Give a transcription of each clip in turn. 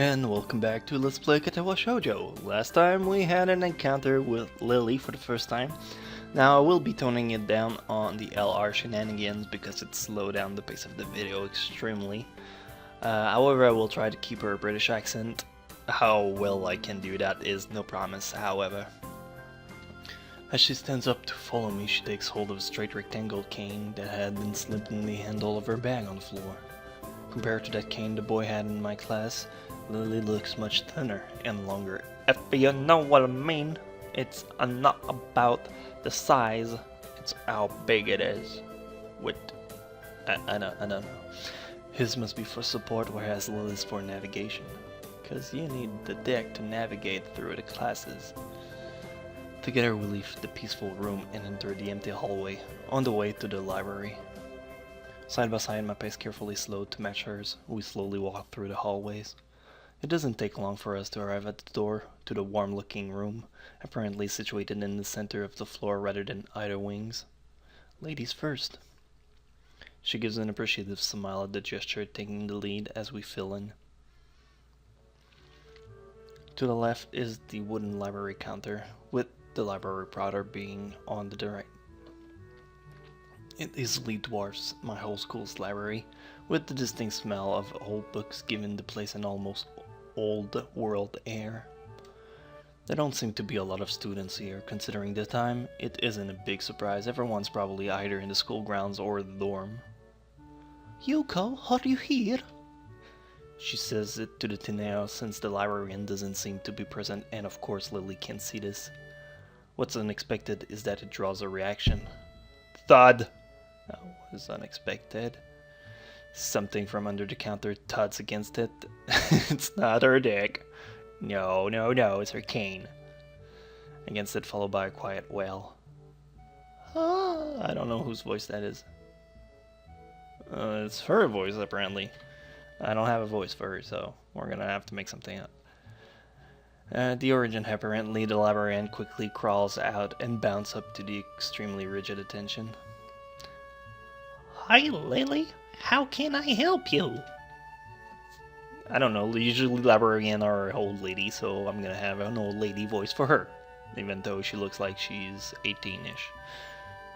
And welcome back to Let's Play Katawa Shoujo. Last time we had an encounter with Lily for the first time. Now I will be toning it down on the LR shenanigans because it slowed down the pace of the video extremely. However, I will try to keep her British accent. How well I can do that is no promise, however. As she stands up to follow me, she takes hold of a straight rectangle cane that had been slipped in the handle of her bag on the floor. Compared to that cane the boy had in my class, Lily looks much thinner and longer. If you know what I mean, it's not about the size, it's how big it is. I don't know. His must be for support, whereas Lily's for navigation. Cause you need the deck to navigate through the classes. Together we leave the peaceful room and enter the empty hallway, on the way to the library. Side by side, my pace carefully slowed to match hers. We slowly walk through the hallways. It doesn't take long for us to arrive at the door to the warm-looking room, apparently situated in the center of the floor rather than either wings. Ladies first. She gives an appreciative smile at the gesture, taking the lead as we fill in. To the left is the wooden library counter, with the library prouder being on the right. It easily dwarfs my whole school's library, with the distinct smell of old books giving the place an almost old-world air. There don't seem to be a lot of students here. Considering the time, it isn't a big surprise. Everyone's probably either in the school grounds or the dorm. "Yuko, are you here?" She says it to the Tineo since the librarian doesn't seem to be present, and of course Lily can't see this. What's unexpected is that it draws a reaction. Thud! That was unexpected. Something from under the counter thuds against it. It's not her dick. No, it's her cane. Against it, followed by a quiet wail. I don't know whose voice that is. It's her voice, apparently. I don't have a voice for her, so we're gonna have to make something up. The origin, apparently, the librarian quickly crawls out and bounces up to the extremely rigid attention. "Hi, Lily. How can I help you?" I don't know, usually librarian are old lady, so I'm gonna have an old lady voice for her, even though she looks like she's 18-ish.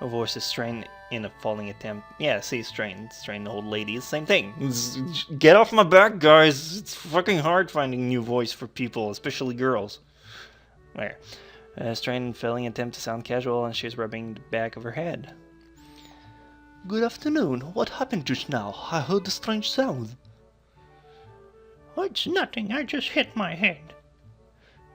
Her voice is strained in a falling attempt. Yeah, see, strained old lady, same thing. Get off my back, guys. It's fucking hard finding new voice for people, especially girls. There. Strained and failing attempt to sound casual, and she's rubbing the back of her head. "Good afternoon. What happened just now? I heard a strange sound." "It's nothing, I just hit my head.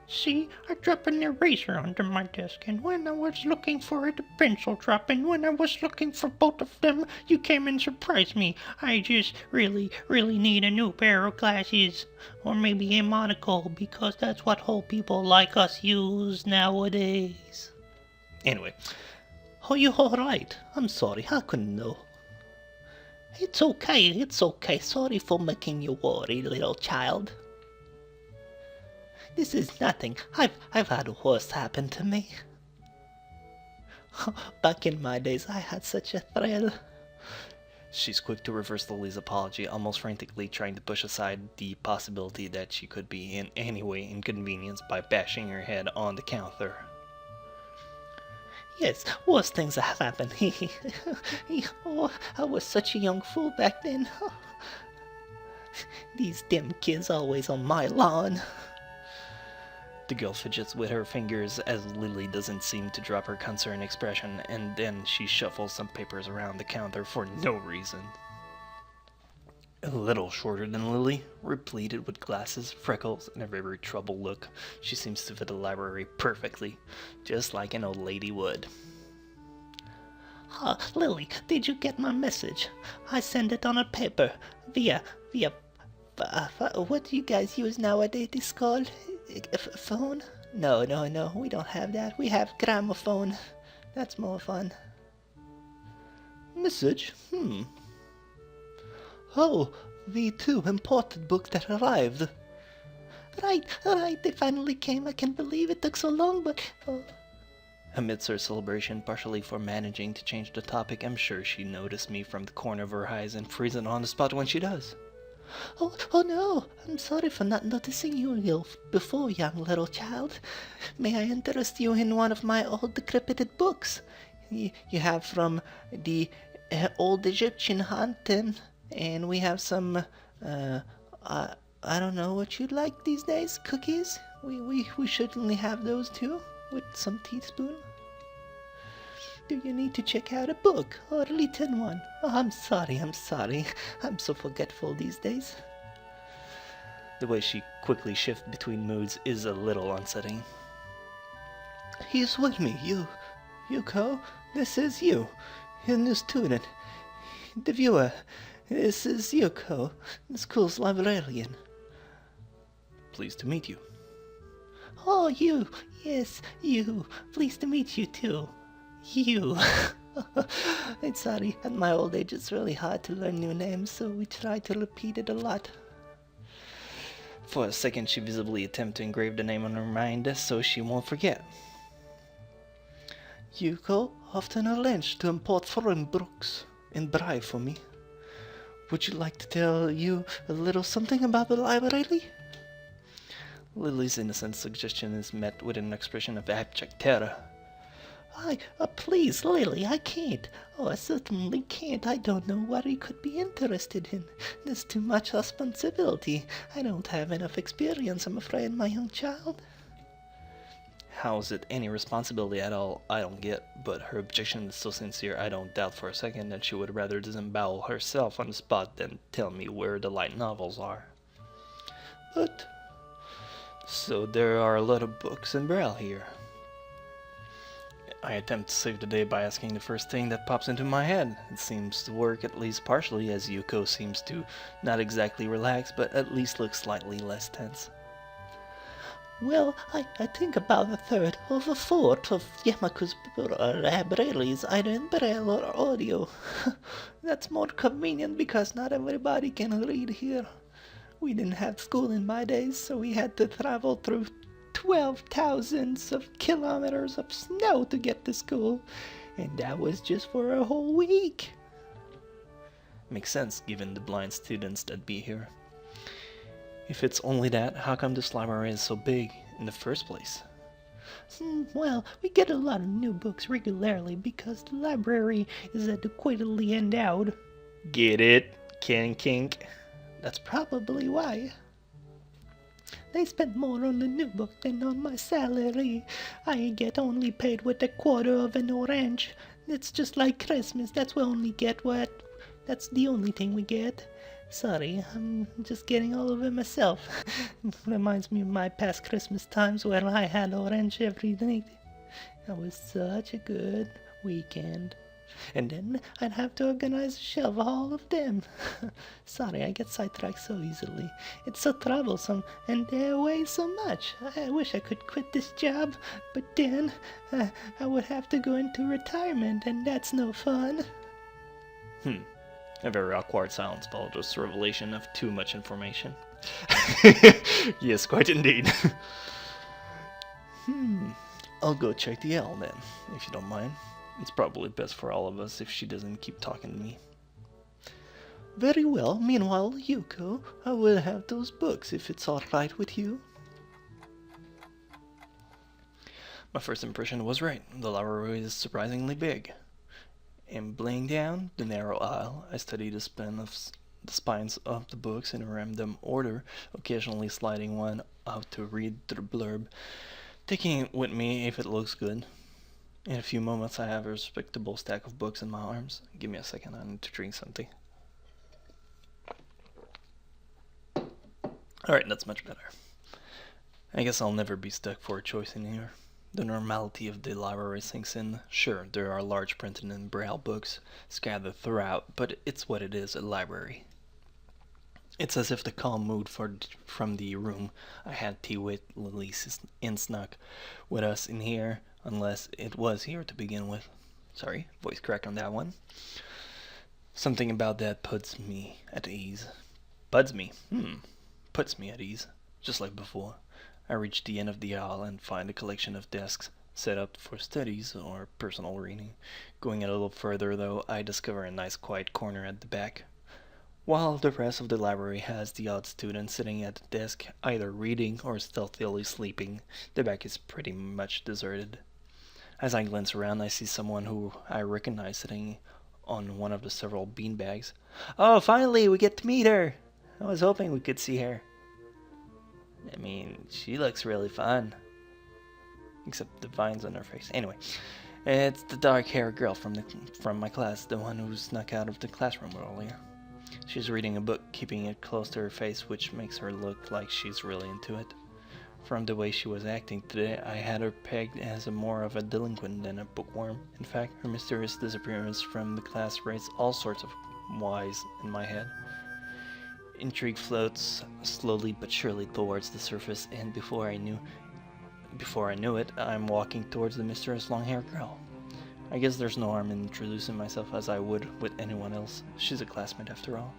See, I dropped an eraser under my desk, and when I was looking for it, a pencil dropped, and when I was looking for both of them, you came and surprised me. I just really need a new pair of glasses, or maybe a monocle, because that's what old people like us use nowadays." Anyway. "Are you alright? I'm sorry, I couldn't know." It's okay. Sorry for making you worry, little child." "This is nothing. I've had worse happen to me. Back in my days, I had such a thrill." She's quick to reverse Lily's apology, almost frantically trying to push aside the possibility that she could be in any way inconvenienced by bashing her head on the counter. "Yes, worse things have happened. Oh, I was such a young fool back then. These damn kids always on my lawn." The girl fidgets with her fingers as Lily doesn't seem to drop her concerned expression, and then she shuffles some papers around the counter for no reason. A little shorter than Lily, repleted with glasses, freckles, and a very troubled look, she seems to fit the library perfectly, just like an old lady would. Lily, did you get my message? I sent it on a paper, via, what do you guys use nowadays? It's called phone? No, we don't have that. We have gramophone. That's more fun." Message? "Oh, the 2 imported books that arrived." Right, they finally came. I can't believe it took so long, but... Amidst her celebration, partially for managing to change the topic, I'm sure she noticed me from the corner of her eyes and freezing on the spot when she does. Oh no, I'm sorry for not noticing you before, young little child. May I interest you in one of my old decrepit books? You have from the old Egyptian hunting, and we have some, I don't know what you'd like these days, cookies? We certainly have those too, with some teaspoon. Do you need to check out a book or a little one? Oh, I'm sorry. I'm so forgetful these days. The way she quickly shifts between moods is a little unsettling. He's with me, Yuko. This is you, your new student. The viewer. This is Yuko, the school's librarian. Pleased to meet you. Oh, you. Yes, you. Pleased to meet you too. You. I'm sorry, at my old age it's really hard to learn new names, so we try to repeat it a lot. For a second she visibly attempts to engrave the name on her mind so she won't forget. Yuko often arranged to import foreign books and buy for me. Would you like to tell you a little something about the library? Lily's innocent suggestion is met with an expression of abject terror. Please, Lily, I can't. Oh, I certainly can't. I don't know what he could be interested in. There's too much responsibility. I don't have enough experience, I'm afraid, my young child. How is it any responsibility at all? I don't get, but her objection is so sincere I don't doubt for a second that she would rather disembowel herself on the spot than tell me where the light novels are. But... So there are a lot of books in Braille here. I attempt to save the day by asking the first thing that pops into my head. It seems to work at least partially, as Yuko seems to not exactly relax, but at least look slightly less tense. Well, I think about a third or a fourth of Yamaku's libraries either in Braille or audio. That's more convenient because not everybody can read here. We didn't have school in my days, so we had to travel through 12,000 of kilometers of snow to get to school, and that was just for a whole week. Makes sense, given the blind students that be here. If it's only that, how come this library is so big in the first place? Well, we get a lot of new books regularly because the library is adequately endowed. Get it? Kink? That's probably why. They spend more on the new book than on my salary. I get only paid with a quarter of an orange. It's just like Christmas. That's the only thing we get. Sorry, I'm just getting all of it myself. Reminds me of my past Christmas times where I had orange every night. That was such a good weekend. And then I'd have to organize a shelf of all of them. Sorry, I get sidetracked so easily. It's so troublesome, and they weigh so much. I wish I could quit this job, but then I would have to go into retirement, and that's no fun. A very awkward silence followed this revelation of too much information. Yes, quite indeed. I'll go check the L then, if you don't mind. It's probably best for all of us if she doesn't keep talking to me. Very well. Meanwhile, Yuko, I will have those books if it's all right with you. My first impression was right. The library is surprisingly big. Ambling down the narrow aisle, I studied the spines of the books in a random order, occasionally sliding one out to read the blurb, taking it with me if it looks good. In a few moments I have a respectable stack of books in my arms. Give me a second, I need to drink something. Alright, that's much better. I guess I'll never be stuck for a choice in here. The normality of the library sinks in. Sure, there are large printed and braille books scattered throughout, but it's what it is, a library. It's as if the calm mood from the room I had tea with Lily snuck with us in here, unless it was here to begin with. Sorry, voice crack on that one. Something about that puts me at ease. Puts me at ease, just like before. I reach the end of the aisle and find a collection of desks set up for studies or personal reading. Going a little further, though, I discover a nice quiet corner at the back. while the rest of the library has the odd student sitting at the desk, either reading or stealthily sleeping. The back is pretty much deserted. As I glance around, I see someone who I recognize sitting on one of the several beanbags. Oh, finally, we get to meet her! I was hoping we could see her. I mean, she looks really fun. Except the vines on her face. Anyway, it's the dark-haired girl from my class, the one who snuck out of the classroom earlier. She's reading a book, keeping it close to her face, which makes her look like she's really into it. From the way she was acting today, I had her pegged as more of a delinquent than a bookworm. In fact, her mysterious disappearance from the class raised all sorts of whys in my head. Intrigue floats slowly but surely towards the surface, and before I knew it, I'm walking towards the mysterious long-haired girl. I guess there's no harm in introducing myself as I would with anyone else. She's a classmate after all.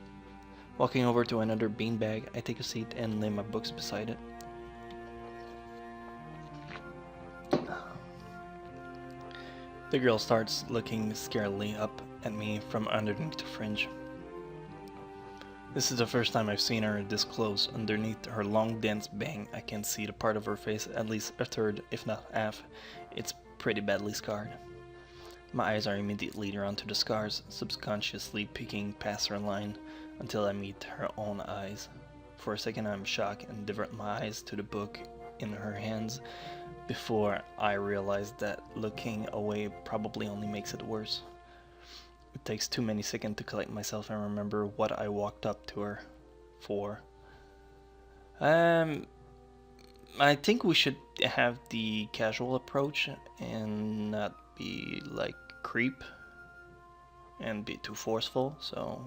Walking over to another beanbag, I take a seat and lay my books beside it. The girl starts looking scaredly up at me from underneath the fringe. This is the first time I've seen her this close. Underneath her long dense bang, I can see the part of her face, at least a third, if not half. It's pretty badly scarred. My eyes are immediately drawn to the scars, subconsciously peeking past her line until I meet her own eyes. For a second I'm shocked and divert my eyes to the book in her hands before I realize that looking away probably only makes it worse. It takes too many seconds to collect myself and remember what I walked up to her for. I think we should have the casual approach and not be like creep and be too forceful, so...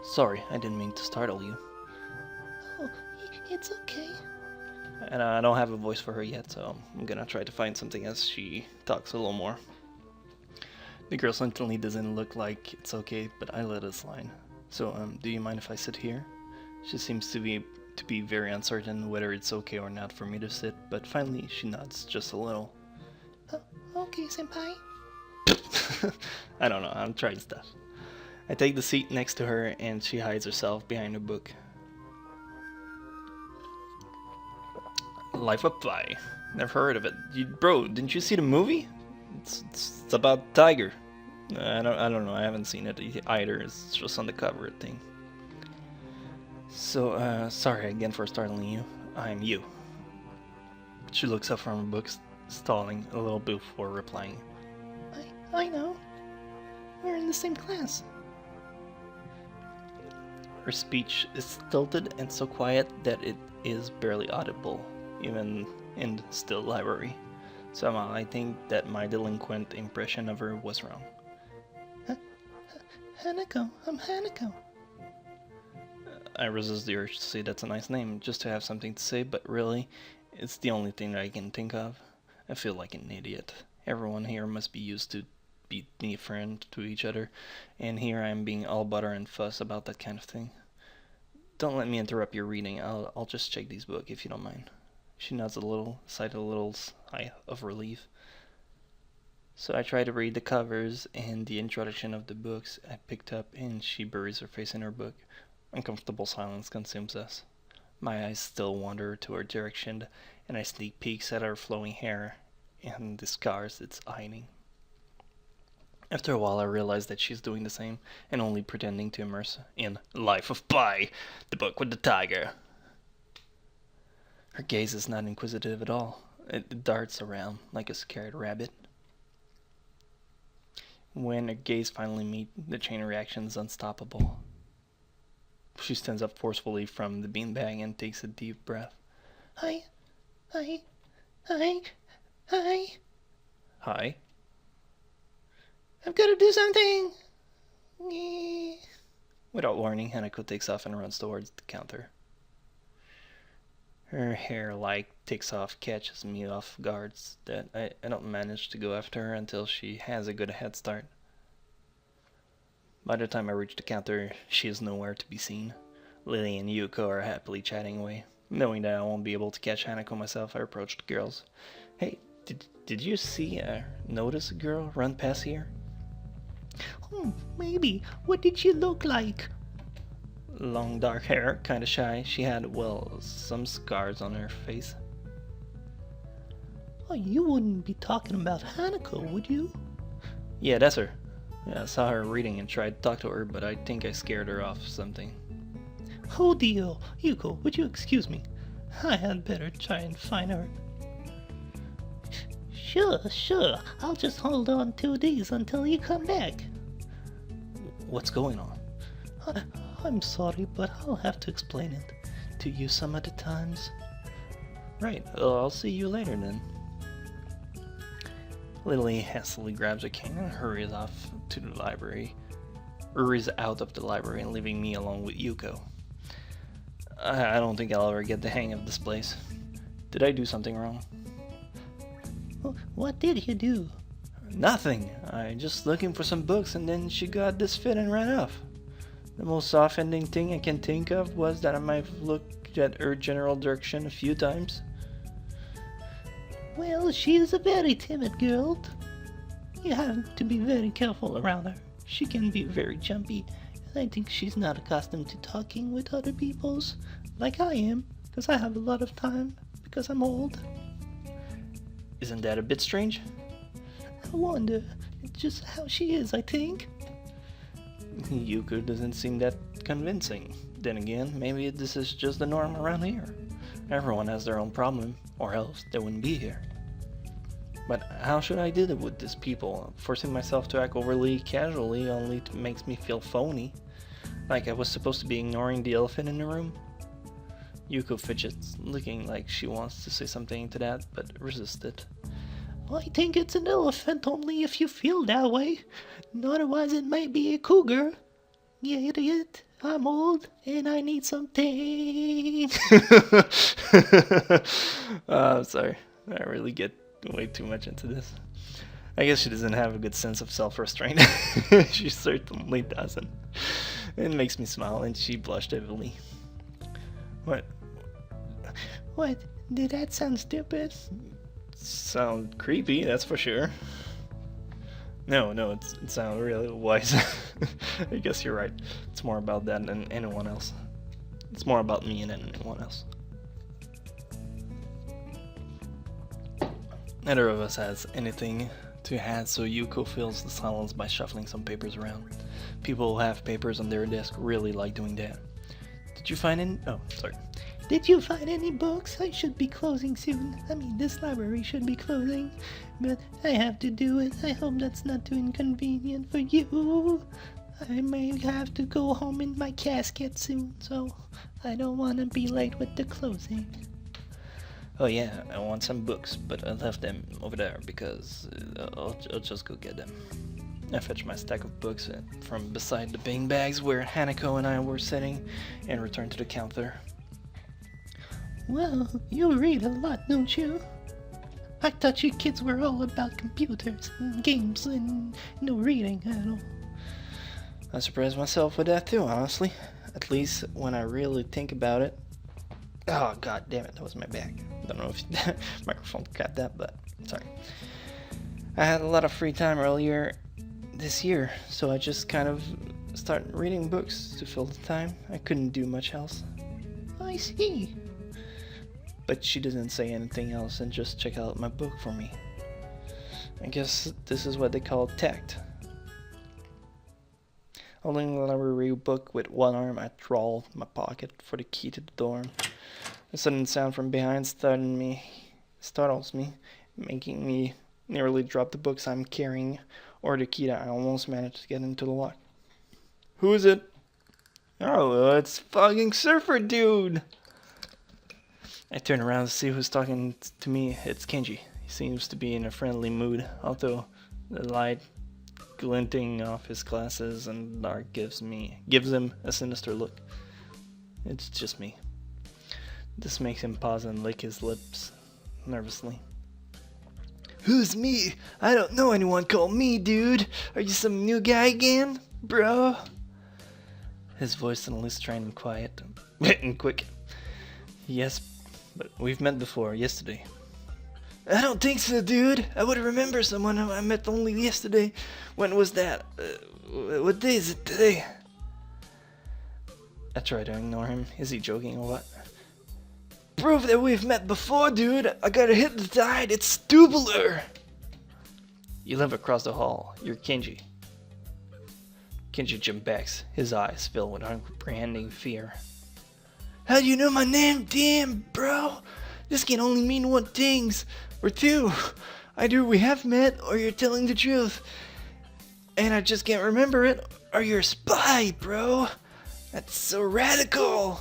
Sorry, I didn't mean to startle you. Oh, it's okay. And I don't have a voice for her yet, so I'm gonna try to find something as she talks a little more. The girl certainly doesn't look like it's okay, but I let it slide. So, do you mind if I sit here? She seems to be very uncertain whether it's okay or not for me to sit, but finally she nods just a little. Okay, senpai. I don't know, I'm trying stuff. I take the seat next to her and she hides herself behind a book. Life of Pi. Never heard of it. Bro, didn't you see the movie? It's about Tiger. I don't know. I haven't seen it either. It's just on the cover, I think. So, sorry again for startling you. I'm you. She looks up from her books, stalling a little before replying. I know. We're in the same class. Her speech is stilted and so quiet that it is barely audible, even in the still library. Somehow I think that my delinquent impression of her was wrong. Hanako, I'm Hanako. I resist the urge to say that's a nice name, just to have something to say, but really, it's the only thing that I can think of. I feel like an idiot. Everyone here must be used to be different to each other, and here I'm being all butter and fuss about that kind of thing. Don't let me interrupt your reading. I'll just check these books if you don't mind. She nods a little, sighed a little sigh of relief. So I try to read the covers and the introduction of the books I picked up, and she buries her face in her book. Uncomfortable silence consumes us. My eyes still wander to her direction, and I sneak peeks at her flowing hair and the scars it's hiding. After a while I realize that she's doing the same, and only pretending to immerse in Life of Pi, the book with the tiger. Her gaze is not inquisitive at all. It darts around like a scared rabbit. When her gaze finally meets, the chain reaction is unstoppable. She stands up forcefully from the beanbag and takes a deep breath. Hi. Hi? I've got to do something. Without warning, Hanako takes off and runs towards the counter. Her hair takes off, catches me off guard that I don't manage to go after her until she has a good head start. By the time I reach the counter, she is nowhere to be seen. Lily and Yuko are happily chatting away. Knowing that I won't be able to catch Hanako myself, I approach the girls. Hey, did you notice a girl run past here? Maybe. What did she look like? Long dark hair, kinda shy. She had, well, some scars on her face. Oh, you wouldn't be talking about Hanako, would you? Yeah, that's her. Yeah, I saw her reading and tried to talk to her, but I think I scared her off something. Oh dear. Yuko, would you excuse me? I had better try and find her. Sure. I'll just hold on 2 days until you come back. What's going on? I'm sorry, but I'll have to explain it to you some other times. Right, I'll see you later then. Lily hastily grabs a cane and hurries off to the library. Hurries out of the library and leaving me alone with Yuko. I don't think I'll ever get the hang of this place. Did I do something wrong? What did you do? Nothing. I just looking for some books and then she got this fit and ran off. The most offending thing I can think of was that I might have looked at her general direction a few times. Well, she is a very timid girl. You have to be very careful around her. She can be very jumpy, and I think she's not accustomed to talking with other peoples, like I am, because I have a lot of time, because I'm old. Isn't that a bit strange? I wonder, it's just how she is, I think. Yuko doesn't seem that convincing. Then again, maybe this is just the norm around here. Everyone has their own problem, or else they wouldn't be here. But how should I deal with these people? Forcing myself to act overly casually only makes me feel phony. Like I was supposed to be ignoring the elephant in the room. Yuko fidgets, looking like she wants to say something to that, but resisted. I think it's an elephant only if you feel that way. Otherwise it might be a cougar. You idiot. I'm old and I need something. I'm sorry. I really get way too much into this. I guess she doesn't have a good sense of self-restraint. She certainly doesn't. It makes me smile and she blushed heavily. What? What? Did that sound stupid? Sound creepy, that's for sure. No, it sounds really wise. I guess you're right. It's more about that than anyone else. It's more about me than anyone else. Neither of us has anything to add, so Yuko fills the silence by shuffling some papers around. People who have papers on their desk really like doing that. Did you find any? Oh, sorry. Did you find any books? I should be closing soon. I mean, this library should be closing, but I have to do it. I hope that's not too inconvenient for you. I may have to go home in my casket soon, so I don't want to be late with the closing. Oh yeah, I want some books, but I left them over there because I'll just go get them. I fetched my stack of books from beside the bean bags where Hanako and I were sitting and returned to the counter. Well, you read a lot, don't you? I thought you kids were all about computers and games and no reading at all. I surprised myself with that too, honestly. At least when I really think about it. Oh god damn it, that was my bag. Don't know if the microphone got that, but sorry. I had a lot of free time earlier this year, so I just kind of started reading books to fill the time. I couldn't do much else. I see. But she doesn't say anything else and just check out my book for me. I guess this is what they call tact. Holding the library book with one arm, I trawl my pocket for the key to the door. A sudden sound from behind startles me, making me nearly drop the books I'm carrying or the key that I almost managed to get into the lock. Who is it? Oh, it's fucking Surfer Dude! I turn around to see who's talking to me. It's Kenji. He seems to be in a friendly mood, although the light glinting off his glasses and the dark gives him a sinister look. It's just me. This makes him pause and lick his lips nervously. Who's me? I don't know anyone called me, dude. Are you some new guy again, bro? His voice suddenly strained and quiet and quick. Yes, but we've met before, yesterday. I don't think so, dude. I would remember someone I met only yesterday. When was that? What day is it today? I try to ignore him. Is he joking or what? Proof that we've met before, dude. I gotta hit the tide. It's Stubler. You live across the hall. You're Kenji. Kenji jumped back, his eyes filled with uncomprehending fear. How do you know my name? Damn, bro. This can only mean one thing. Or two. Either we have met, or you're telling the truth. And I just can't remember it, or you're a spy, bro. That's so radical.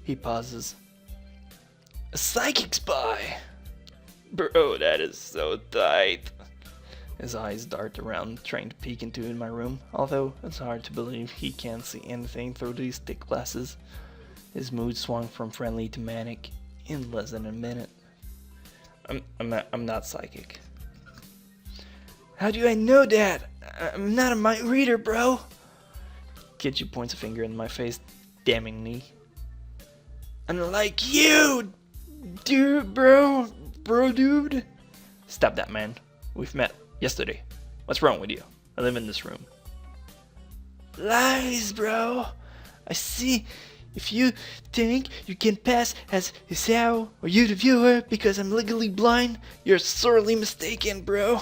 He pauses. A psychic spy. Bro, that is so tight. His eyes dart around, trying to peek into my room, although it's hard to believe he can't see anything through these thick glasses. His mood swung from friendly to manic in less than a minute. I'm not psychic. How do I know that? I'm not a mind reader, bro. Kenji points a finger in my face, damningly. Unlike you, dude, bro, dude. Stop that, man. We've met yesterday. What's wrong with you? I live in this room. Lies, bro. I see. If you think you can pass as Hisao or you the viewer because I'm legally blind, you're sorely mistaken, bro.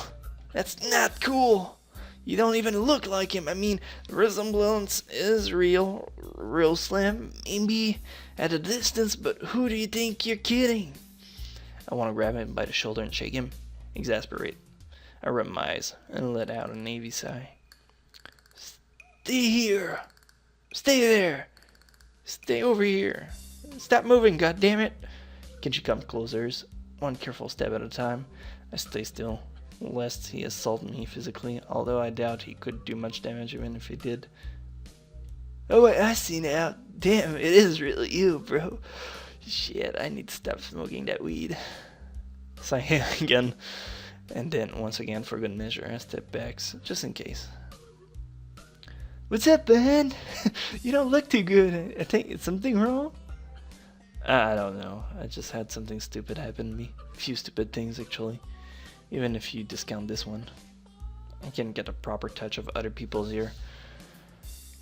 That's not cool. You don't even look like him. I mean, the resemblance is real slim, maybe at a distance, but who do you think you're kidding? I want to grab him by the shoulder and shake him, exasperate. I rub my eyes and let out a navy sigh. Stay here. Stay there. Stay over here. Stop moving, goddammit. Kenji comes closer, one careful step at a time. I stay still, lest he assault me physically, although I doubt he could do much damage even if he did. Oh wait, I see now. Damn, it is really you, bro. Shit, I need to stop smoking that weed. Sigh again, and then once again for good measure, I step back, just in case. What's up, man? You don't look too good. I think it's something wrong? I don't know. I just had something stupid happen to me. A few stupid things, actually. Even if you discount this one. I can't get a proper touch of other people's ear.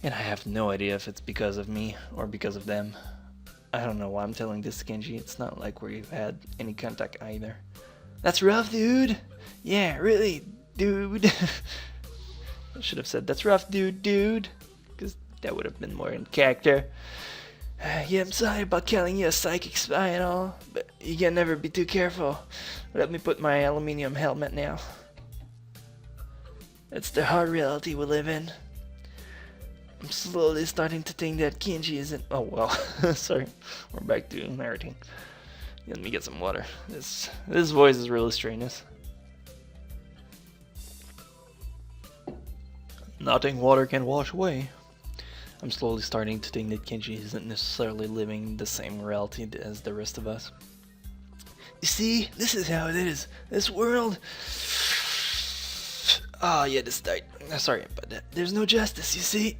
And I have no idea if it's because of me or because of them. I don't know why I'm telling this to Kenji. It's not like we've had any contact either. That's rough, dude. Yeah, really, dude. I should have said, that's rough, dude. Because that would have been more in character. Yeah, I'm sorry about calling you a psychic spy and all, but you can never be too careful. Let me put my aluminium helmet now. It's the hard reality we live in. I'm slowly starting to think that Kenji isn't... Oh, well. Sorry. We're back to narrating. Let me get some water. This voice is really strenuous. Nothing water can wash away. I'm slowly starting to think that Kenji isn't necessarily living the same reality as the rest of us. You see, this is how it is. This world... Oh, yeah, this died. Sorry about that. There's no justice, you see.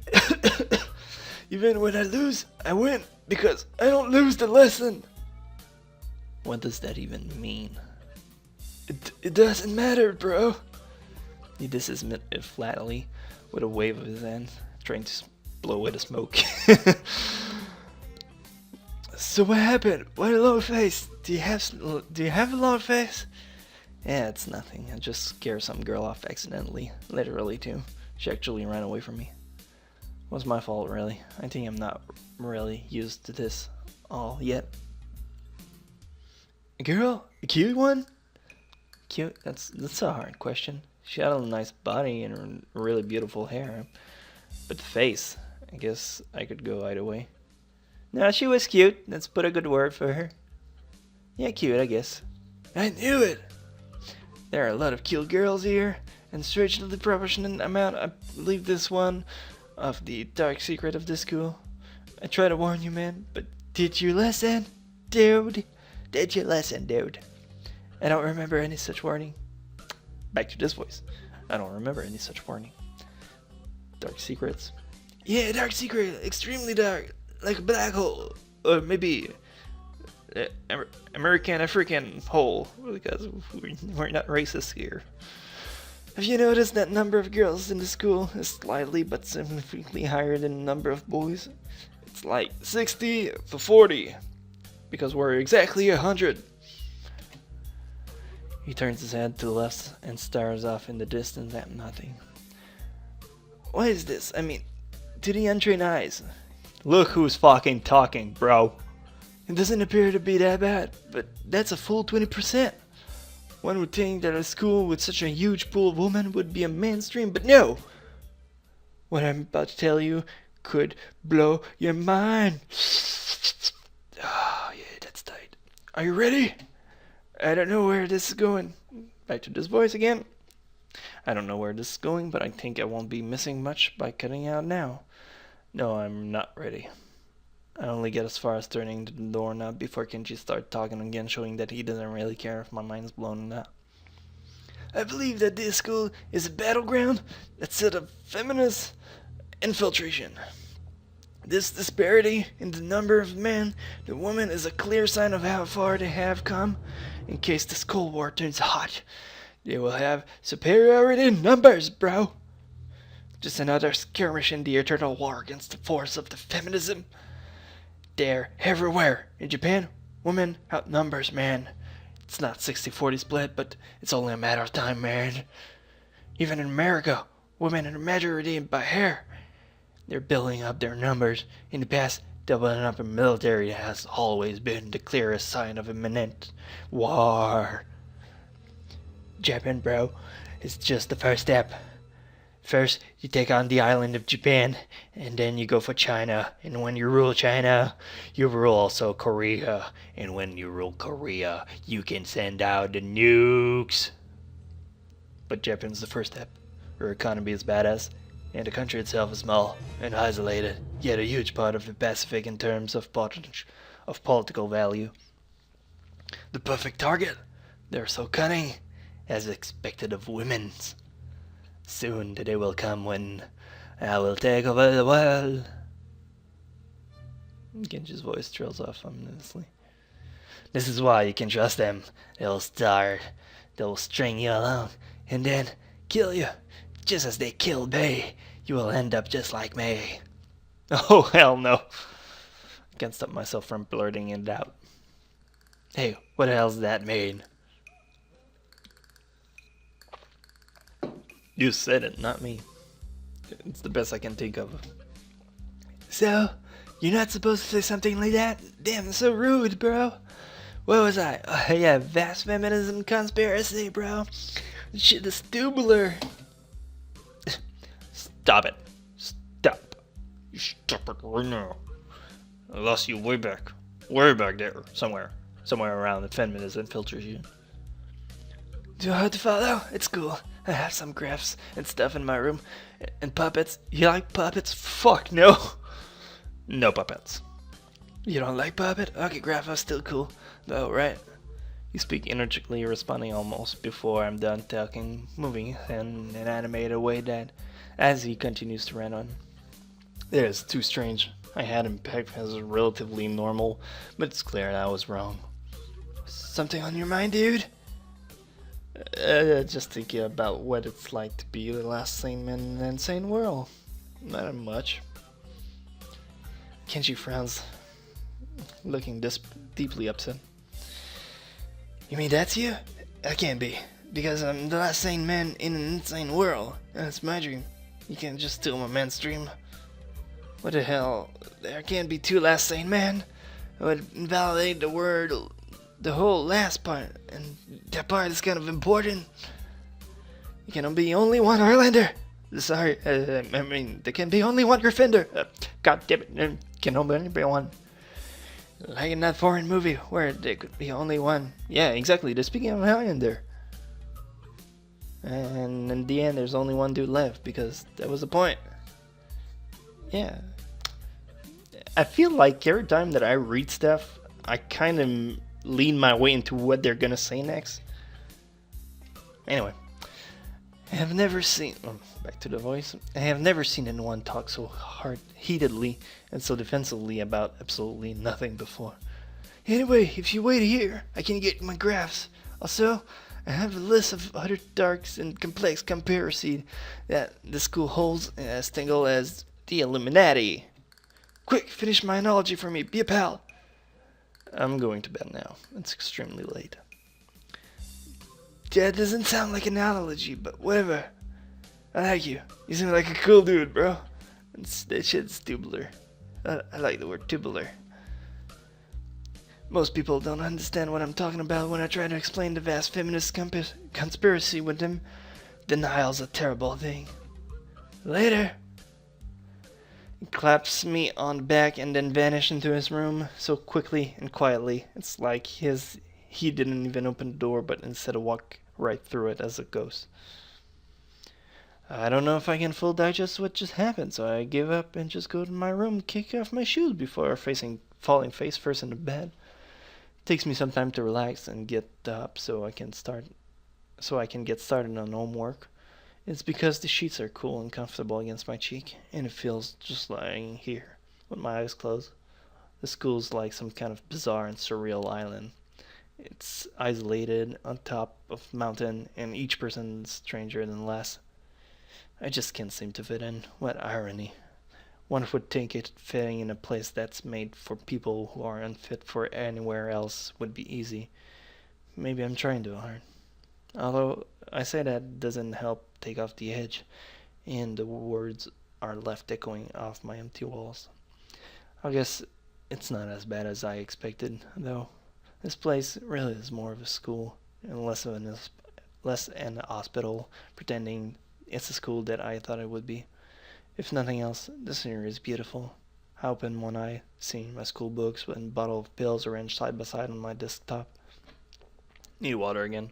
Even when I lose, I win. Because I don't lose the lesson. What does that even mean? It doesn't matter, bro. He dismisses it flatly with a wave of his hand, trying to blow away the smoke. So what happened? What a long face? Do you have a long face? Yeah, it's nothing. I just scared some girl off accidentally. Literally, too. She actually ran away from me. It was my fault, really. I think I'm not really used to this all yet. A girl? A cute one? Cute? That's a hard question. She had a nice body and really beautiful hair. But the face, I guess I could go either way. No, she was cute. Let's put a good word for her. Yeah, cute, I guess. I knew it! There are a lot of cute girls here, and strangely the proportionate amount, I believe this one, of the dark secret of this school. I try to warn you, man, but did you listen? Dude? Did you listen, dude? I don't remember any such warning. Back to this voice. I don't remember any such warning. Dark secrets? Yeah, dark secret. Extremely dark. Like a black hole. Or maybe American African whole, because we're not racist here. Have you noticed that number of girls in the school is slightly but significantly higher than the number of boys? It's like 60 to 40, because we're exactly 100. He turns his head to the left and stares off in the distance at nothing. What is this? I mean, to the untrained eyes. Look who's fucking talking, bro. It doesn't appear to be that bad, but that's a full 20%. One would think that a school with such a huge pool of women would be a mainstream, but no! What I'm about to tell you could blow your mind. Oh, yeah, that's tight. Are you ready? I don't know where this is going. Back to this voice again. I don't know where this is going, but I think I won't be missing much by cutting out now. No, I'm not ready. I only get as far as turning the doorknob before Kenji starts talking again, showing that he doesn't really care if my mind's blown or not. I believe that this school is a battleground that's set of feminist infiltration. This disparity in the number of men and women is a clear sign of how far they have come. In case this Cold War turns hot, they will have superiority in numbers, bro. Just another skirmish in the eternal war against the force of the feminism. They're everywhere. In Japan, women outnumbers man. It's not 60-40 split, but it's only a matter of time, man. Even in America, women are the majority by hair. They're building up their numbers. In the past, doubling up in military has always been the clearest sign of imminent war. Japan, bro, is just the first step. First, you take on the island of Japan, and then you go for China. And when you rule China, you rule also Korea. And when you rule Korea, you can send out the nukes. But Japan's the first step. Her economy is badass, and the country itself is small and isolated, yet a huge part of the Pacific in terms of political value. The perfect target. They're so cunning, as expected of women's. Soon the day will come when I will take over the world. Genji's voice trails off ominously. This is why you can trust them. They'll string you along, and then kill you. Just as they killed May, you will end up just like May. Oh, hell no. I can't stop myself from blurting it out. Hey, what the hell's that mean? You said it, not me. It's the best I can think of. So, you're not supposed to say something like that? Damn, that's so rude, bro. What was I? Oh, yeah, vast feminism conspiracy, bro. Shit is tubular. Stop it. Stop. You stop it right now. I lost you way back there, somewhere around the feminist infiltration. Too hard to follow? It's cool. I have some graphs and stuff in my room. And puppets. You like puppets? Fuck no. No puppets. You don't like puppet? Okay, graph are still cool. Though, right? You speak energetically, responding almost before I'm done talking, moving in an animated way that, as he continues to rant on. It is too strange. I had him pegged as relatively normal, but it's clear I was wrong. Something on your mind, dude? Just thinking about what it's like to be the last sane man in an insane world. Not much. Kenji frowns, looking deeply upset. You mean that's you? That can't be, because I'm the last sane man in an insane world. That's my dream. You can't just steal my mainstream. What the hell? There can't be two last sane men. I would invalidate the whole last part, and that part is kind of important. You can be only one Highlander. Sorry, I mean, there can be only one Gryffindor. God damn it, there can only be one. Like in that foreign movie where there could be only one. Yeah, exactly, they're speaking of Highlander. And in the end, there's only one dude left, because that was the point. Yeah. I feel like every time that I read stuff, I kind of lean my way into what they're gonna say next. Anyway, I have never seen, back to the voice, I have never seen anyone talk so heatedly and so defensively about absolutely nothing before. Anyway, if you wait here, I can get my graphs. Also, I have a list of other dark and complex conspiracy that the school holds as tangled as the Illuminati. Quick, finish my analogy for me. Be a pal. I'm going to bed now. It's extremely late. That doesn't sound like an analogy, but whatever. I like you. You seem like a cool dude, bro. That shit's tubular. I like the word tubular. Most people don't understand what I'm talking about when I try to explain the vast feminist conspiracy with them. Denial's a terrible thing. Later. He claps me on the back and then vanished into his room so quickly and quietly. It's like he didn't even open the door, but instead walked right through it as a ghost. I don't know if I can full digest what just happened, so I give up and just go to my room, kick off my shoes before falling face first into bed. It takes me some time to relax and get up so I can get started on homework. It's because the sheets are cool and comfortable against my cheek, and it feels just lying here with my eyes closed. The school's like some kind of bizarre and surreal island. It's isolated on top of a mountain, and each person's stranger than the last. I just can't seem to fit in. What irony. One would think it fitting in a place that's made for people who are unfit for anywhere else would be easy. Maybe I'm trying too hard. Although I say that doesn't help take off the edge, and the words are left echoing off my empty walls. I guess it's not as bad as I expected, though. This place really is more of a school and less an hospital, pretending it's a school that I thought it would be. If nothing else, the scenery is beautiful. I open one eye, seeing my school books and bottle of pills arranged side by side on my desktop. Need water again.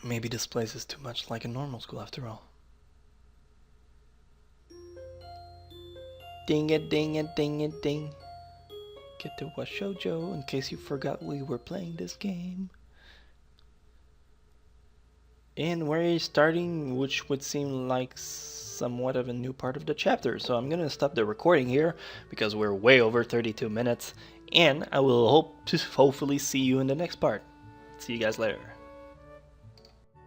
Maybe this place is too much like a normal school after all. Ding it, ding it, ding it, ding. Katawa Shoujo, in case you forgot we were playing this game. And we're starting, which would seem like somewhat of a new part of the chapter. So I'm gonna stop the recording here because we're way over 32 minutes. And I will hope to hopefully see you in the next part. See you guys later.